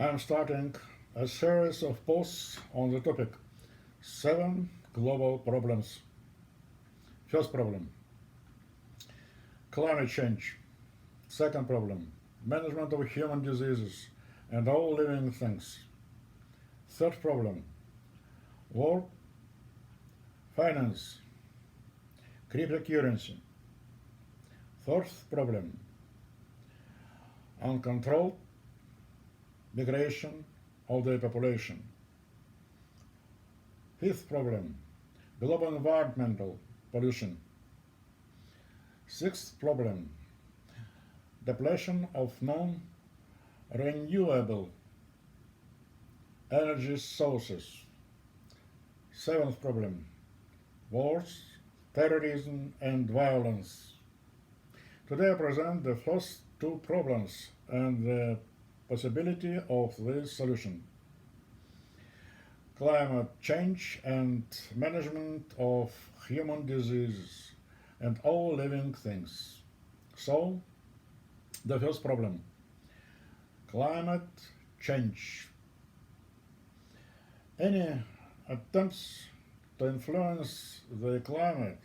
I am starting a series of posts on the topic 7 global problems. First problem, climate change. Second problem, management of human diseases and all living things. Third problem, war, finance, cryptocurrency. Fourth problem, uncontrolled migration of the population. Fifth problem, global environmental pollution. Sixth problem, depletion of non-renewable energy sources. Seventh problem, wars, terrorism and violence. Today I present the first two problems and the possibility of this solution. Climate change and management of human diseases and all living things. So, the first problem, climate change. Any attempts to influence the climate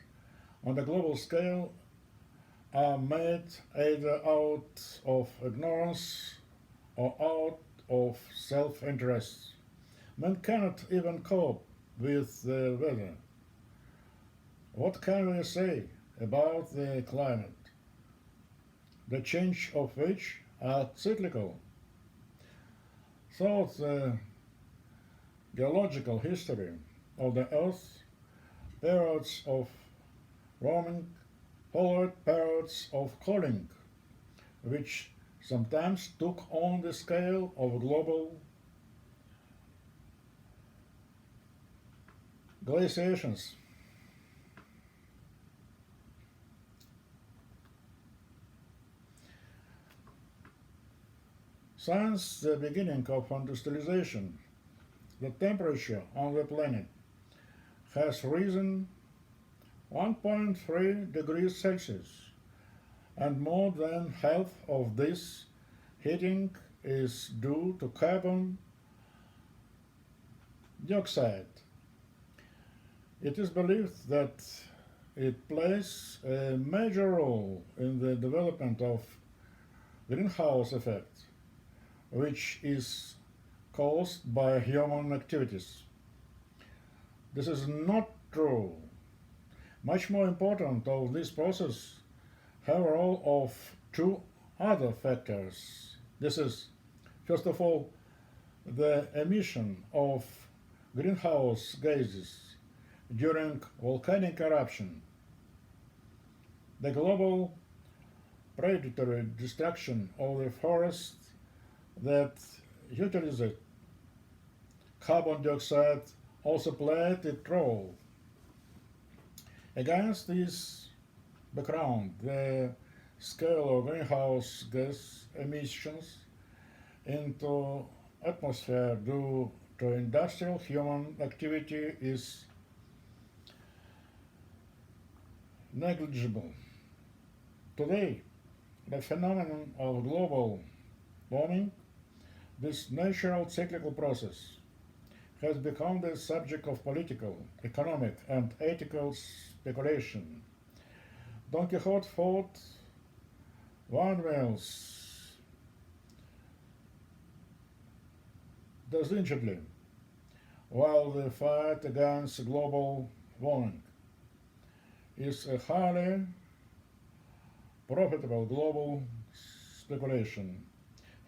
on the global scale are made either out of ignorance or out of self-interest. Man cannot even cope with the weather. What can we say about the climate, the change of which are cyclical? So the geological history of the Earth, periods of warming, followed periods of cooling, which sometimes took on the scale of global glaciations. Since the beginning of industrialization, the temperature on the planet has risen 1.3 degrees Celsius, and more than half of this heating is due to carbon dioxide. It is believed that it plays a major role in the development of greenhouse effect, which is caused by human activities. This is not true. Much more important of this process have a role of two other factors. This is, first of all, the emission of greenhouse gases during volcanic eruption, the global predatory destruction of the forest that utilizes carbon dioxide also played its role. Against this background, the scale of greenhouse gas emissions into atmosphere due to industrial human activity is negligible. Today, the phenomenon of global warming, this natural cyclical process, has become the subject of political, economic, and ethical speculation. Don Quixote fought windmills diligently, while the fight against global warming is a highly profitable global speculation.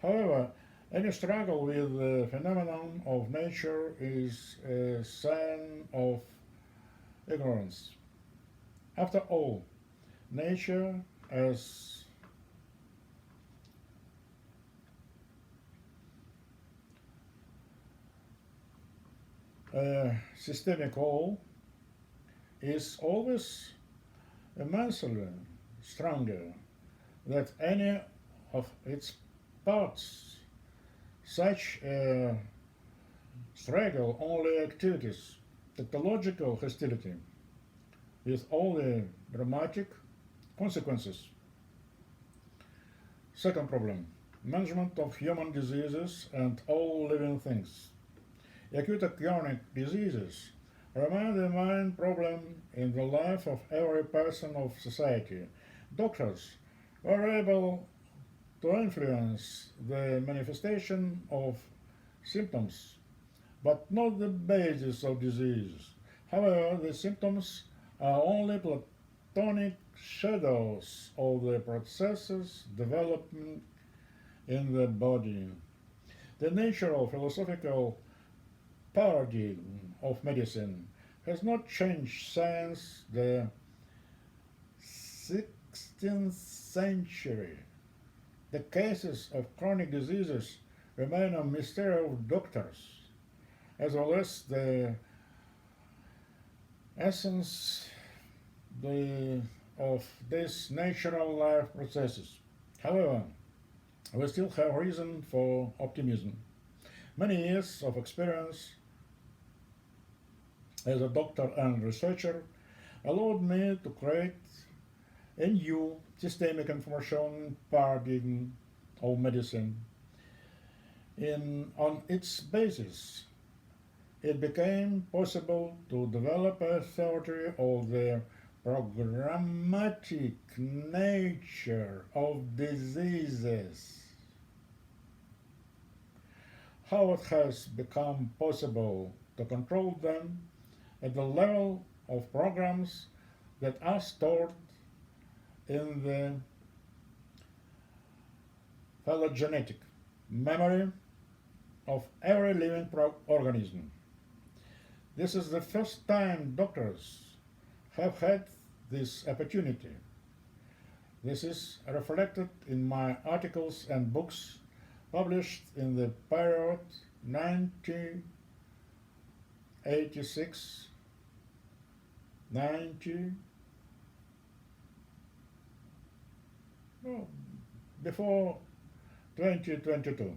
However, any struggle with the phenomenon of nature is a sign of ignorance. After all, nature as a systemic whole is always immensely stronger than any of its parts. Such struggle only activities, technological hostility, with all the dramatic consequences. Second problem, management of human diseases and all living things. Acute and chronic diseases remain the main problem in the life of every person of society. Doctors were able to influence the manifestation of symptoms, but not the basis of disease. However, the symptoms are only platonic shadows of the processes developing in the body. The natural philosophical paradigm of medicine has not changed since the 16th century. The cases of chronic diseases remain a mystery of doctors, as well as the essence of these natural life processes. However, we still have reason for optimism. Many years of experience as a doctor and researcher allowed me to create a new systemic information paradigm of medicine. On its basis, it became possible to develop a theory of the programmatic nature of diseases. How it has become possible to control them at the level of programs that are stored in the phylogenetic memory of every living organism. This is the first time doctors have had this opportunity. This is reflected in my articles and books published in the period 1986 90 no, before 2022.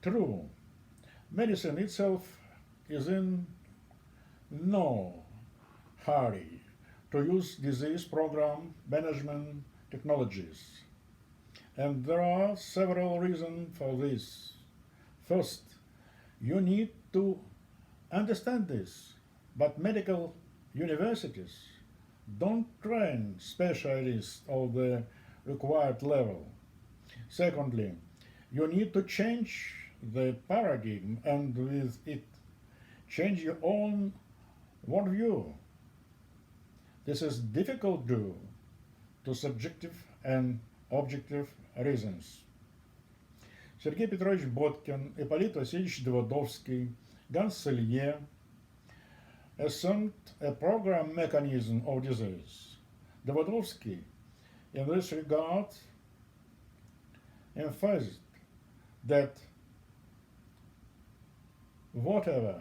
True, medicine itself is in no hurry to use disease program management technologies. And there are several reasons for this. First, you need to understand this, but medical universities don't train specialists of the required level. Secondly, you need to change the paradigm and with it change your own worldview. This is difficult due to subjective and objective reasons. Сергей Петрович Боткин, Ипполит Васильевич Давыдовский, Ганс Селье assumed a program mechanism of disease. Давыдовский, in this regard, emphasized that whatever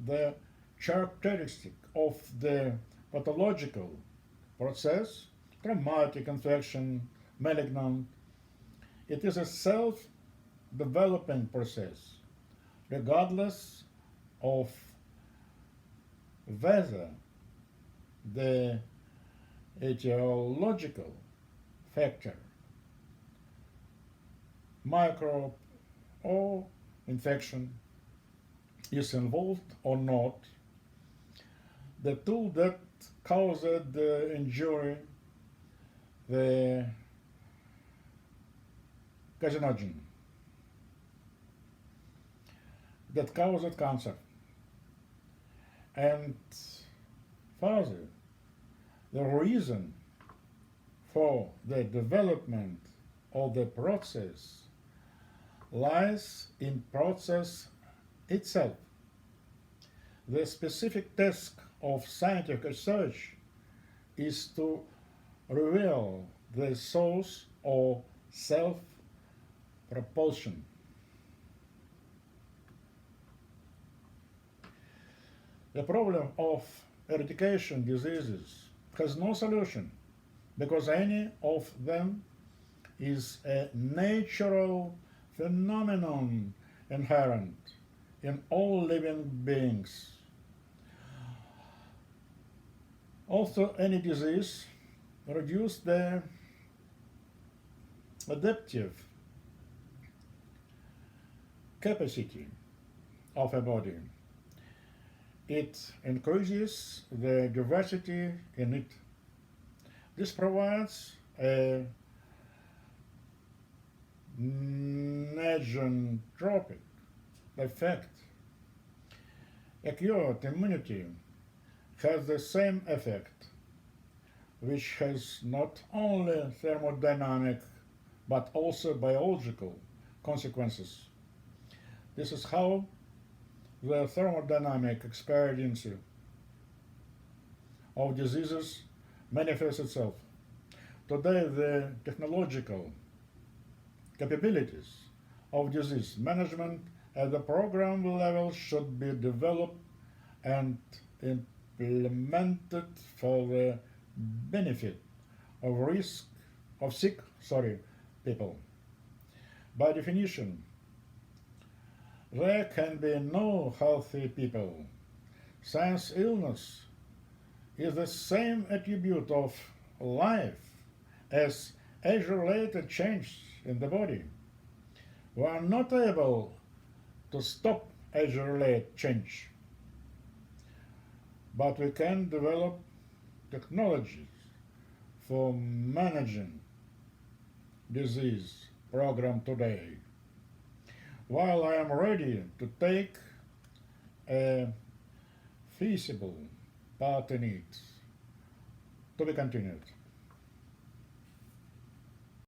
the characteristic of the pathological process, traumatic infection, malignant, it is a self-developing process, regardless of whether the etiological factor, microbe or infection, is involved or not. The tool that caused the injury, the carcinogen, that caused cancer. And further, the reason for the development of the process lies in process itself. The specific task of scientific research is to reveal the source of self-propulsion. The problem of eradication diseases has no solution because any of them is a natural phenomenon inherent in all living beings. Also, any disease reduce the adaptive capacity of a body. It increases the diversity in it. This provides a negentropic effect. Acute immunity has the same effect, which has not only thermodynamic but also biological consequences. This is how the thermodynamic experience of diseases manifests itself. Today, the technological capabilities of disease management at the program level should be developed and implemented for the benefit of sick people. By definition, there can be no healthy people, since illness is the same attribute of life as age-related change in the body. We are not able to stop age-related change, but we can develop technologies for managing disease program today. While I am ready to take a feasible part in it, to be continued.